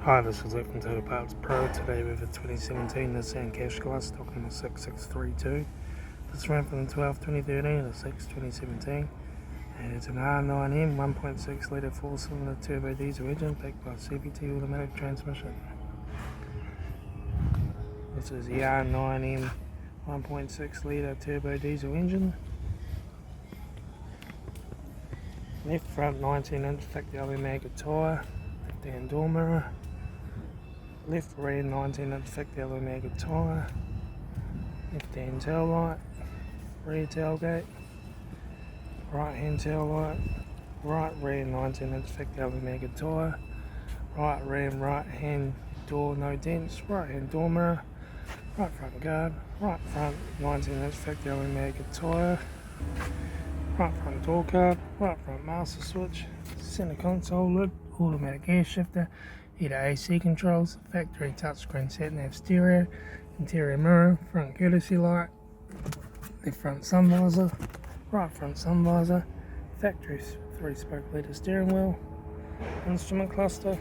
Hi, this is Litre from Total Parts Pro. Today with a 2017 Nissan Qashqai, stock number 6632. This ran from the 12th 2013 to the 6th 2017. And it's an R9M 1.6 litre 4-cylinder turbo diesel engine backed by CVT automatic transmission. This is the R9M 1.6 litre turbo diesel engine. Left front 19-inch factory alloy maggot tyre, left hand door mirror. Left rear 19-inch factory alloy maggot tyre, left hand tail light, rear tailgate, right hand tail light, right rear 19-inch factory alloy maggot tyre, right rear and right hand door no dents, right hand door mirror, right front guard, right front 19-inch factory alloy maggot tyre, right front door guard, right front master switch, centre console lid, automatic air shifter, heater AC controls, factory touchscreen satnav stereo, interior mirror, front courtesy light, left front sun visor, right front sun visor, factory 3-spoke leather steering wheel, instrument cluster,